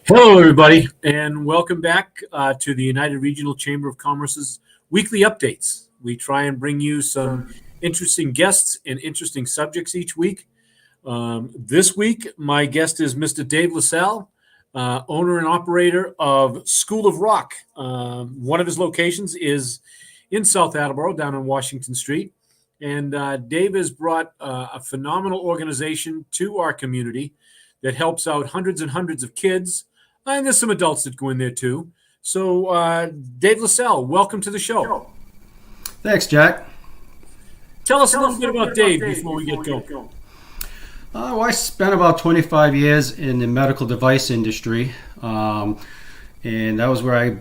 Hello, everybody, and welcome back to the United Regional Chamber of Commerce's weekly updates. We try and bring you some interesting guests and interesting subjects each week. This week, my guest is Mr. Dave LaSalle, owner and operator of School of Rock. One of his locations is in South Attleboro, down on Washington Street. And Dave has brought a phenomenal organization to our community that helps out hundreds and hundreds of kids. And there's some adults that go in there too. So, Dave LaSalle, welcome to the show. Thanks, Jack. Tell us a little bit about Dave before we get going. I spent about 25 years in the medical device industry, and that was where I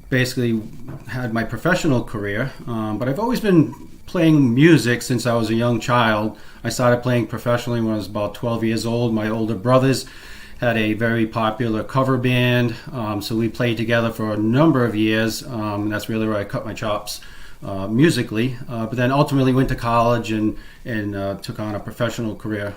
basically had my professional career. But I've always been playing music since I was a young child. I started playing professionally when I was about 12 years old. My older brothers had a very popular cover band, so we played together for a number of years. And that's really where I cut my chops musically. But then ultimately went to college and took on a professional career.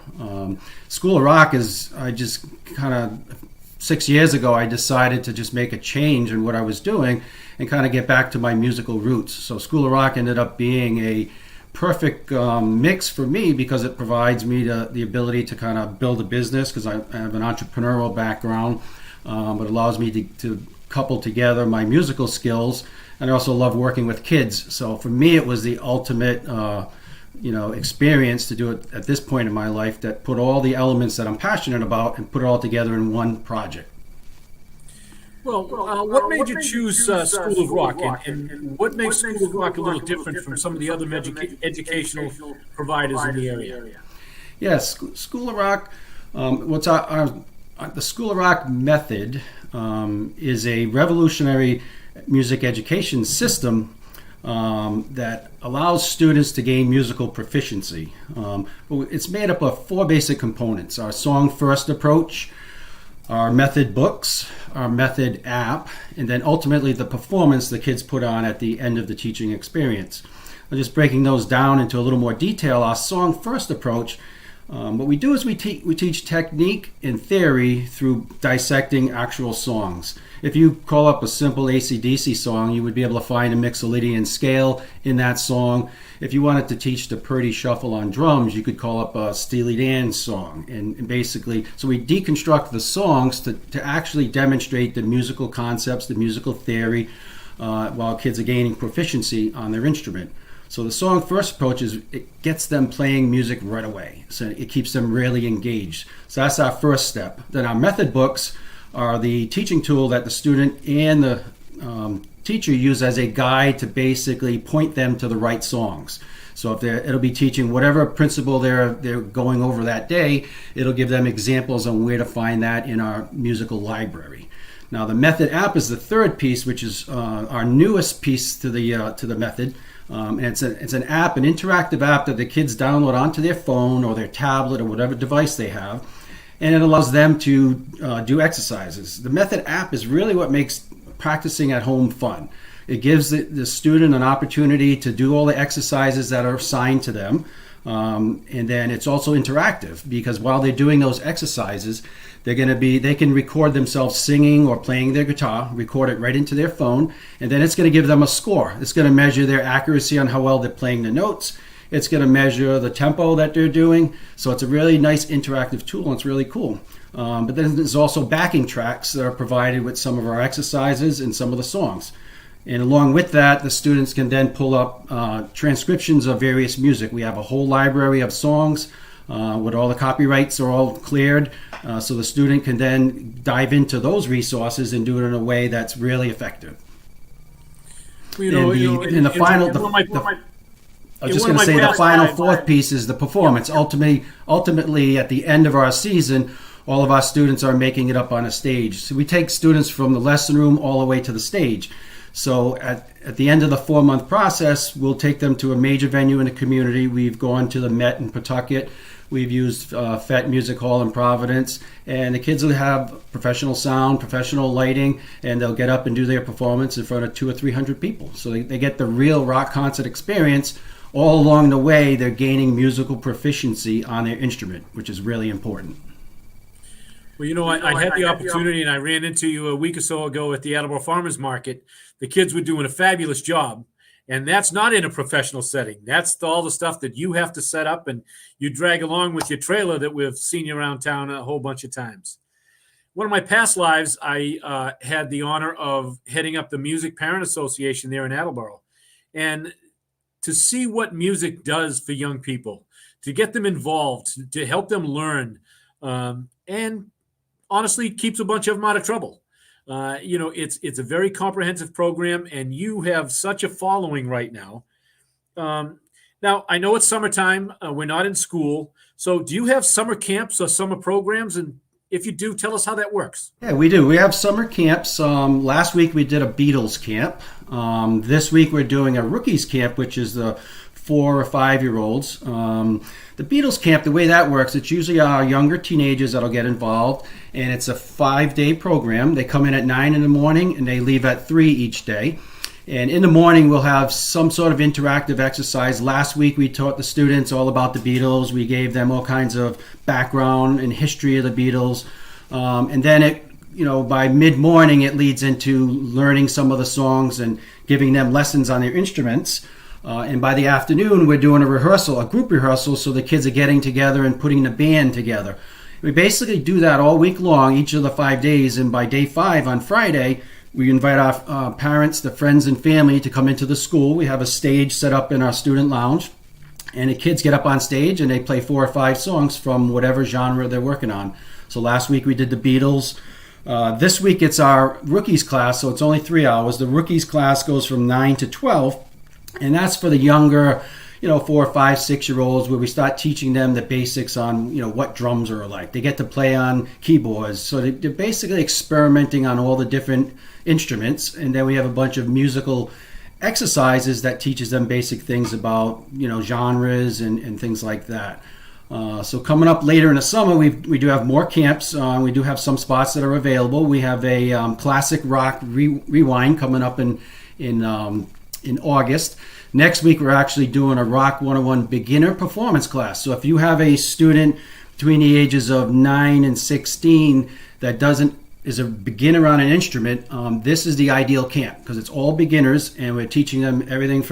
School of Rock I just kind of 6 years ago, I decided to just make a change in what I was doing and kind of get back to my musical roots. So School of Rock ended up being a perfect mix for me because it provides me the ability to kind of build a business because I have an entrepreneurial background, but allows me to couple together my musical skills, and I also love working with kids. So for me, it was the ultimate experience to do it at this point in my life that put all the elements that I'm passionate about and put it all together in one project. Well, what made you choose School of Rock, and what makes School of Rock a little different from some of the other educational providers in the area? Yes, School of Rock, the School of Rock method is a revolutionary music education system that allows students to gain musical proficiency. It's made up of four basic components: our song first approach, our method books, our method app, and then ultimately the performance the kids put on at the end of the teaching experience. Just breaking those down into a little more detail, our song first approach, what we do is we teach technique and theory through dissecting actual songs. If you call up a simple AC/DC song, you would be able to find a Mixolydian scale in that song. If you wanted to teach the Purdy Shuffle on drums, you could call up a Steely Dan song. And basically, so we deconstruct the songs to actually demonstrate the musical concepts, the musical theory, while kids are gaining proficiency on their instrument. So the song first approach it gets them playing music right away. So it keeps them really engaged. So that's our first step. Then our method books are the teaching tool that the student and the teacher use as a guide to basically point them to the right songs. So if it'll be teaching whatever principle they're going over that day, it'll give them examples on where to find that in our musical library. Now the method app is the third piece, which is our newest piece to the method. And it's an app, an interactive app that the kids download onto their phone or their tablet or whatever device they have, and it allows them to do exercises. The method app is really what makes practicing at home fun. It gives the student an opportunity to do all the exercises that are assigned to them, and then it's also interactive because while they're doing those exercises, they can record themselves singing or playing their guitar, record it right into their phone, and then it's going to give them a score. It's going to measure their accuracy on how well they're playing the notes. It's going to measure the tempo that they're doing. So it's a really nice interactive tool, and it's really cool. But then there's also backing tracks that are provided with some of our exercises and some of the songs. And along with that, the students can then pull up transcriptions of various music. We have a whole library of songs with all the copyrights are all cleared. So the student can then dive into those resources and do it in a way that's really effective. I was just going to say the final fourth piece is the performance. Ultimately, at the end of our season, all of our students are making it up on a stage. So we take students from the lesson room all the way to the stage. So at the end of the 4-month process, we'll take them to a major venue in the community. We've gone to the Met in Pawtucket. We've used FET Music Hall in Providence. And the kids will have professional sound, professional lighting, and they'll get up and do their performance in front of 200 or 300 people. So they get the real rock concert experience. All along the way, they're gaining musical proficiency on their instrument, which is really important. Well, I had the opportunity, and I ran into you a week or so ago at the Attleboro Farmers Market. The kids were doing a fabulous job, and that's not in a professional setting. That's all the stuff that you have to set up and you drag along with your trailer that we've seen you around town a whole bunch of times. One of my past lives, I had the honor of heading up the Music Parent Association there in Attleboro. And to see what music does for young people, to get them involved, to help them learn, and honestly keeps a bunch of them out of trouble. It's a very comprehensive program, and you have such a following right now. Now, I know it's summertime. We're not in school. So do you have summer camps or summer programs? And if you do, tell us how that works. Yeah, we do. We have summer camps. Last week we did a Beatles camp. This week we're doing a rookies camp, which is the 4 or 5-year-olds. The Beatles camp, the way that works, it's usually our younger teenagers that'll get involved, and it's a 5-day program. They come in at 9 in the morning and they leave at 3 each day. And in the morning, we'll have some sort of interactive exercise. Last week, we taught the students all about the Beatles. We gave them all kinds of background and history of the Beatles. And then by mid-morning, it leads into learning some of the songs and giving them lessons on their instruments. And by the afternoon, we're doing a group rehearsal, so the kids are getting together and putting the band together. We basically do that all week long, each of the 5 days. And by day 5 on Friday, we invite our parents, the friends and family to come into the school. We have a stage set up in our student lounge, and the kids get up on stage and they play 4 or 5 songs from whatever genre they're working on. So last week we did the Beatles. This week it's our rookies class, so it's only 3 hours. The rookies class goes from 9 to 12, and that's for the younger 4, 5, 6-year-olds, where we start teaching them the basics on, what drums are like. They get to play on keyboards. So they're basically experimenting on all the different instruments. And then we have a bunch of musical exercises that teaches them basic things about, genres and things like that. So coming up later in the summer, we do have more camps. We do have some spots that are available. We have a classic rock rewind coming up in August. Next week, we're actually doing a Rock 101 beginner performance class. So if you have a student between the ages of 9 and 16 that is a beginner on an instrument, this is the ideal camp because it's all beginners, and we're teaching them everything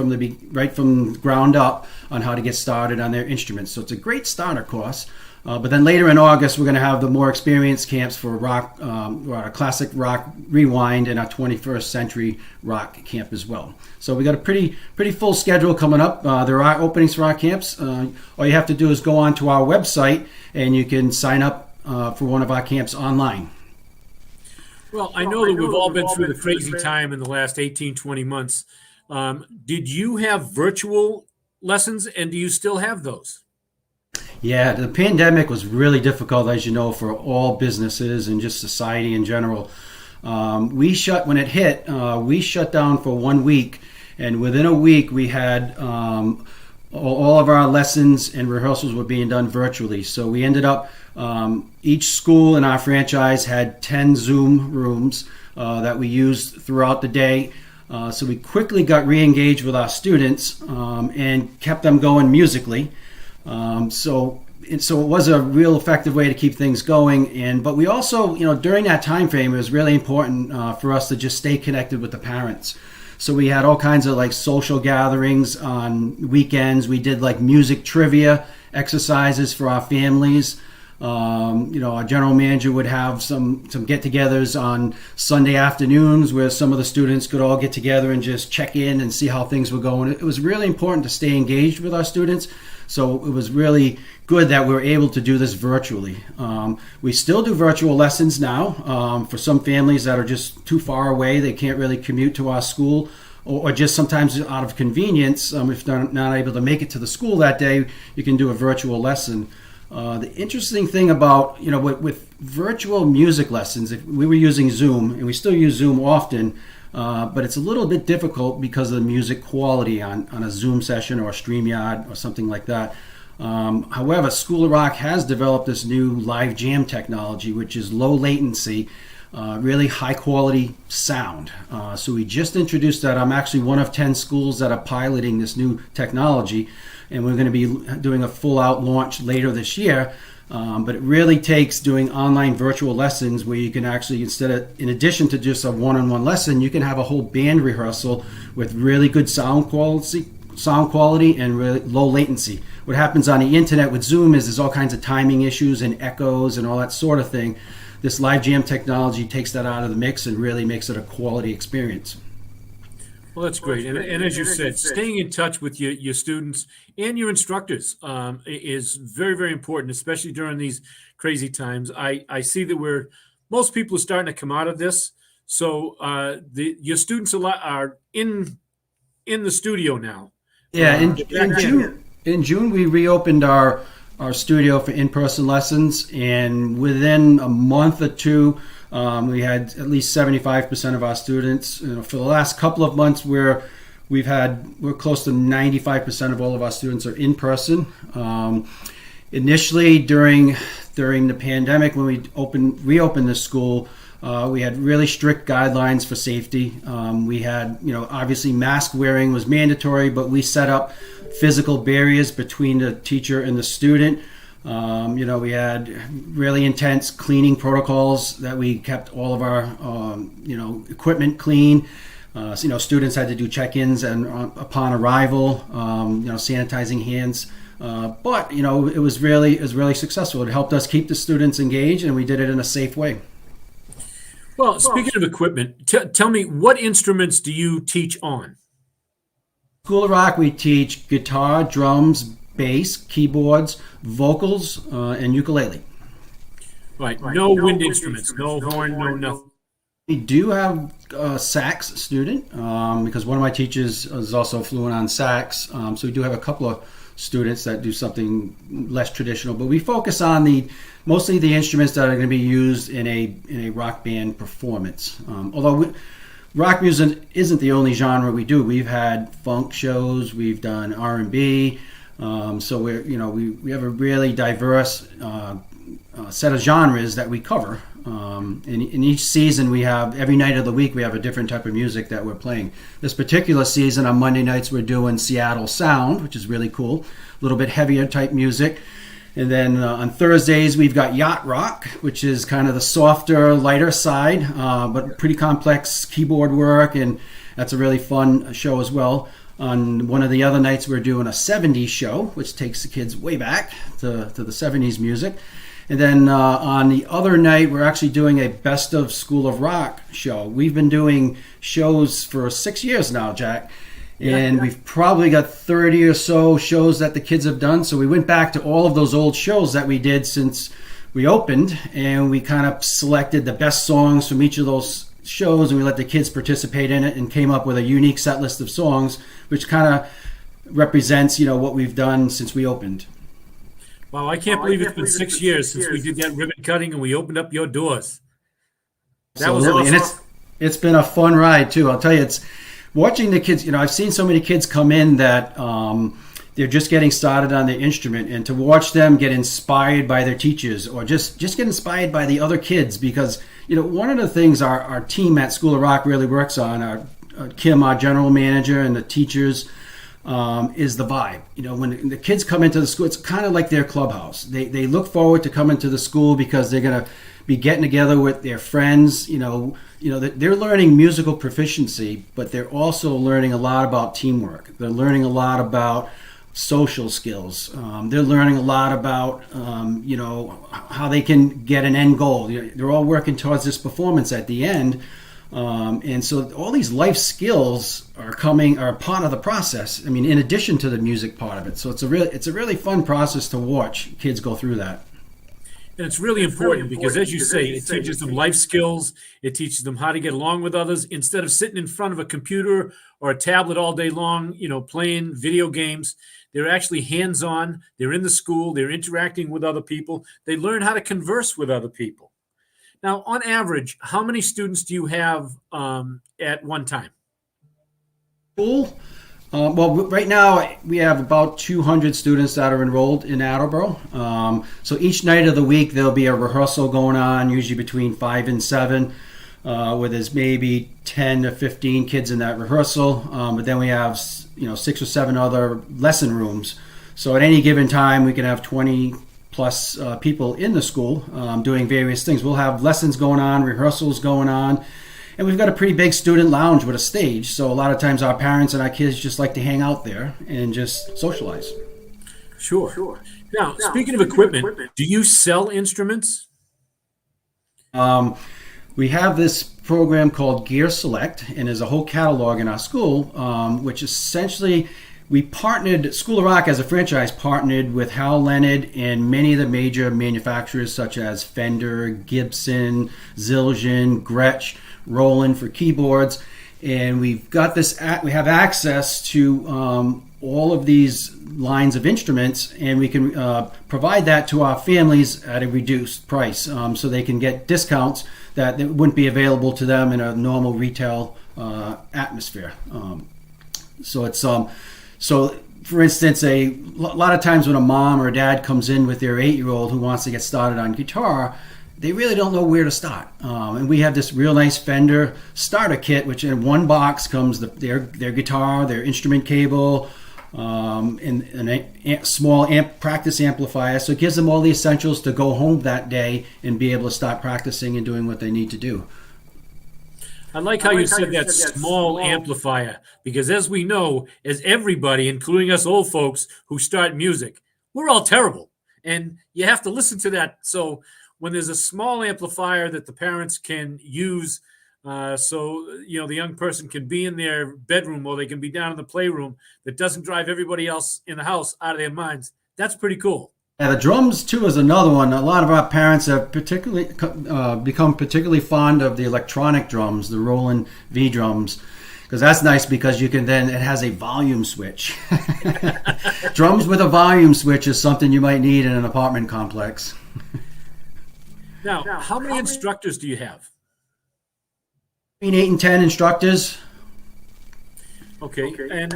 right from ground up on how to get started on their instruments. So it's a great starter course. But then later in August, we're going to have the more experienced camps for rock, our classic rock rewind, and our 21st century rock camp as well. So we got a pretty full schedule coming up. There are openings for our camps. All you have to do is go onto our website, and you can sign up for one of our camps online. Well, I know that we've all been through the crazy time in the last 18, 20 months. Did you have virtual lessons, and do you still have those? Yeah, the pandemic was really difficult, as you know, for all businesses and just society in general. When it hit, we shut down for 1 week, and within a week we had all of our lessons and rehearsals were being done virtually. So we ended up, each school in our franchise had 10 Zoom rooms that we used throughout the day. So we quickly got re-engaged with our students and kept them going musically. So it was a real effective way to keep things going. But we also, during that time frame, it was really important for us to just stay connected with the parents. So we had all kinds of social gatherings on weekends. We did music trivia exercises for our families. Our general manager would have some get-togethers on Sunday afternoons where some of the students could all get together and just check in and see how things were going. It was really important to stay engaged with our students. So it was really good that we were able to do this virtually. We still do virtual lessons now for some families that are just too far away. They can't really commute to our school, or just sometimes out of convenience. If they're not able to make it to the school that day, you can do a virtual lesson. The interesting thing about, with virtual music lessons, if we were using Zoom, and we still use Zoom often, but it's a little bit difficult because of the music quality on a Zoom session or a StreamYard or something like that. However, School of Rock has developed this new live jam technology, which is low latency, really high quality sound. So we just introduced that. I'm actually one of 10 schools that are piloting this new technology, and we're going to be doing a full out launch later this year. But it really takes doing online virtual lessons where you can actually, in addition to just a one-on-one lesson, you can have a whole band rehearsal with really good sound quality and really low latency. What happens on the internet with Zoom is there's all kinds of timing issues and echoes and all that sort of thing. This live jam technology takes that out of the mix and really makes it a quality experience. Well, that's great. And as you said, staying in touch with your students and your instructors is very, very important, especially during these crazy times. I see that most people are starting to come out of this. So your students are in the studio now. Yeah, in June we reopened our studio for in-person lessons, and within a month or two, we had at least 75% of our students. For the last couple of months, we're close to 95% of all of our students are in person. Initially, during the pandemic, when we reopened the school, we had really strict guidelines for safety. We had, obviously mask wearing was mandatory, but we set up physical barriers between the teacher and the student. We had really intense cleaning protocols that we kept all of our, equipment clean. Students had to do check-ins and upon arrival, sanitizing hands. But it was really successful. It helped us keep the students engaged, and we did it in a safe way. Well, speaking of equipment, tell me, what instruments do you teach on? School of Rock, we teach guitar, drums, bass, keyboards, vocals, and ukulele. Right. No wind instruments, no horn, no nothing. We do have a sax student because one of my teachers is also fluent on sax. So we do have a couple of students that do something less traditional, but we focus on mostly the instruments that are going to be used in a rock band performance. Although rock music isn't the only genre we do. We've had funk shows, we've done R&B. So we have a really diverse set of genres that we cover. In each season, we have every night of the week we have a different type of music that we're playing. This particular season, on Monday nights, we're doing Seattle Sound, which is really cool, a little bit heavier type music. And then on Thursdays, we've got Yacht Rock, which is kind of the softer, lighter side, but pretty complex keyboard work, and that's a really fun show as well. On one of the other nights, we're doing a 70s show, which takes the kids way back to the 70s music. And then on the other night, we're actually doing a Best of School of Rock show. We've been doing shows for 6 years now, Jack. And we've probably got 30 or so shows that the kids have done. So we went back to all of those old shows that we did since we opened, and we kind of selected the best songs from each of those shows, and we let the kids participate in it and came up with a unique set list of songs, which kind of represents, what we've done since we opened. Wow, I can't believe it's been 6 years since we did that ribbon cutting and we opened up your doors. That was awesome. And it's been a fun ride too. I'll tell you, it's watching the kids. I've seen so many kids come in that they're just getting started on their instrument, and to watch them get inspired by their teachers or just get inspired by the other kids, because one of the things our team at School of Rock really works on, Kim, our general manager, and the teachers, is the vibe. When the kids come into the school, it's kind of like their clubhouse. They look forward to coming to the school because they're going to be getting together with their friends. They're learning musical proficiency, but they're also learning a lot about teamwork. They're learning a lot about social skills. They're learning a lot about how they can get an end goal. They're all working towards this performance at the end. And so all these life skills are part of the process. I mean, in addition to the music part of it. So it's a really fun process to watch kids go through that. And it's really important because, as you say, it teaches them life skills. It teaches them how to get along with others instead of sitting in front of a computer or a tablet all day long, playing video games. They're actually hands-on. They're in the school. They're interacting with other people. They learn how to converse with other people. Now, on average, how many students do you have at one time? Well, right now we have about 200 students that are enrolled in Attleboro. So each night of the week there'll be a rehearsal going on, usually between 5 and 7, where there's maybe 10 to 15 kids in that rehearsal. But then we have 6 or 7 other lesson rooms. So at any given time we can have 20 plus people in the school doing various things. We'll have lessons going on, rehearsals going on, and we've got a pretty big student lounge with a stage. So a lot of times our parents and our kids just like to hang out there and just socialize. Sure. Now, speaking of equipment, do you sell instruments? We have this program called Gear Select, and there's a whole catalog in our school, which essentially we partnered, School of Rock as a franchise partnered with Hal Leonard and many of the major manufacturers such as Fender, Gibson, Zildjian, Gretsch, Roland for keyboards. And we've got this, we have access to all of these lines of instruments, and we can provide that to our families at a reduced price, so they can get discounts that wouldn't be available to them in a normal retail atmosphere. So it's so for instance, a lot of times when a mom or dad comes in with their 8-year-old who wants to get started on guitar, they really don't know where to start. And we have this real nice Fender starter kit, which in one box comes their guitar, their instrument cable, and a small practice amplifier. So it gives them all the essentials to go home that day and be able to start practicing and doing what they need to do. I like how you said that small amplifier, because as we know, as everybody, including us old folks who start music, we're all terrible. And you have to listen to that. So when there's a small amplifier that the parents can use, so the young person can be in their bedroom or they can be down in the playroom, that doesn't drive everybody else in the house out of their minds, that's pretty cool. Yeah, the drums too is another one. A lot of our parents have particularly become particularly fond of the electronic drums, the Roland V drums, because that's nice because you can then, it has a volume switch. Drums with a volume switch is something you might need in an apartment complex. Now, how many instructors do you have? Between 8 and 10 instructors. Okay. And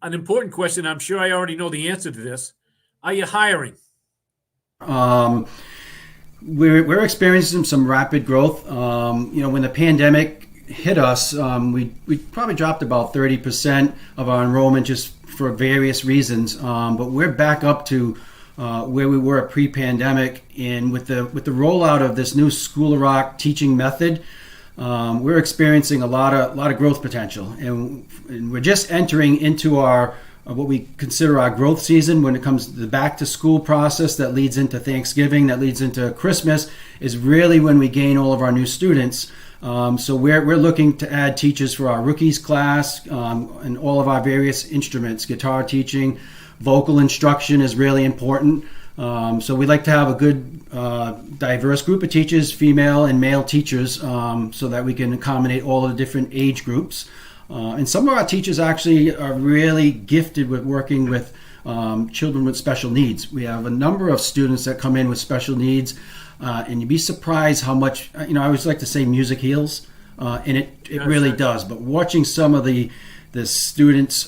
an important question, I'm sure I already know the answer to this. Are you hiring? We're experiencing some rapid growth. When the pandemic hit us, we probably dropped about 30% of our enrollment just for various reasons. But we're back up to where we were pre-pandemic, and with the rollout of this new School of Rock teaching method, we're experiencing a lot of growth potential, and we're just entering into our what we consider our growth season when it comes to the back to school process that leads into Thanksgiving, that leads into Christmas, is really when we gain all of our new students. So we're looking to add teachers for our rookies class and all of our various instruments. Guitar teaching, vocal instruction is really important. So we like to have a good diverse group of teachers, female and male teachers, so that we can accommodate all of the different age groups. And some of our teachers actually are really gifted with working with children with special needs. We have a number of students that come in with special needs, and you'd be surprised how much, I always like to say music heals, and it really does. But watching some of the students,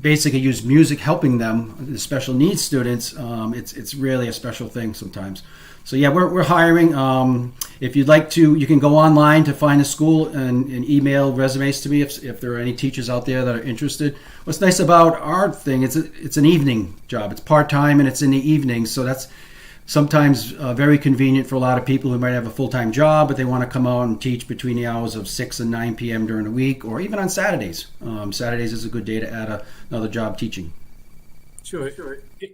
basically use music helping them, the special needs students, it's really a special thing sometimes. So yeah, we're hiring. If you'd like to, you can go online to find a school and email resumes to me if there are any teachers out there that are interested. What's nice about our thing, it's an evening job. It's part-time and it's in the evening, so that's sometimes very convenient for a lot of people who might have a full-time job, but they want to come out and teach between the hours of 6 and 9 p.m. during the week, or even on Saturdays. Saturdays is a good day to add another job teaching. Sure.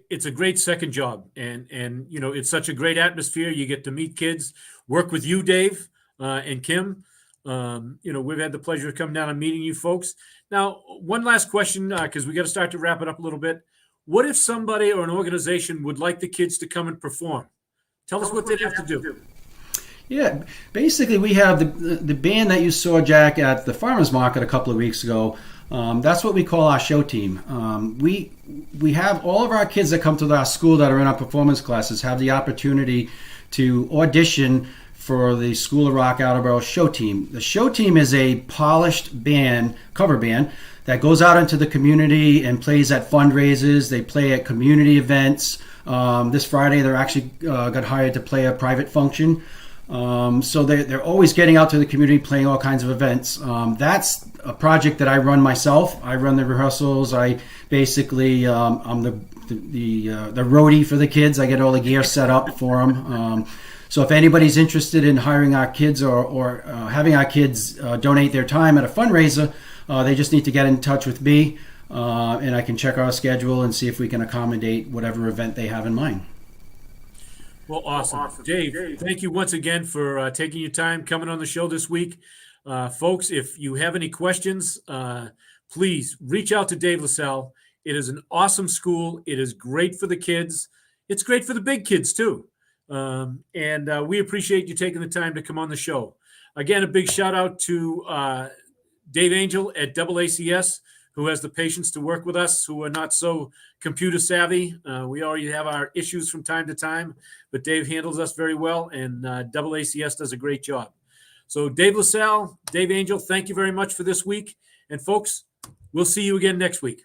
It's a great second job, and it's such a great atmosphere. You get to meet kids, work with you, Dave, and Kim. We've had the pleasure of coming down and meeting you folks. Now, one last question, because we got to start to wrap it up a little bit. What if somebody or an organization would like the kids to come and perform? Tell us what they'd have to do. Yeah, basically we have the band that you saw, Jack, at the farmers market a couple of weeks ago. That's what we call our show team. We have all of our kids that come to our school that are in our performance classes have the opportunity to audition for the School of Rock Attleboro show team. The show team is a polished band, cover band, that goes out into the community and plays at fundraisers. They play at community events. This Friday, they're actually got hired to play a private function. So they're always getting out to the community, playing all kinds of events. That's a project that I run myself. I run the rehearsals. I basically, I'm the the roadie for the kids. I get all the gear set up for them. So if anybody's interested in hiring our kids or having our kids donate their time at a fundraiser, they just need to get in touch with me, and I can check our schedule and see if we can accommodate whatever event they have in mind. Well, awesome. Dave, thank you once again for taking your time coming on the show this week. Folks, if you have any questions, please reach out to Dave LaSalle. It is an awesome school. It is great for the kids. It's great for the big kids, too. And we appreciate you taking the time to come on the show. Again, a big shout out to Dave Angel at AACS, who has the patience to work with us, who are not so computer savvy. We already have our issues from time to time, but Dave handles us very well, and AACS does a great job. So Dave LaSalle, Dave Angel, thank you very much for this week. And folks, we'll see you again next week.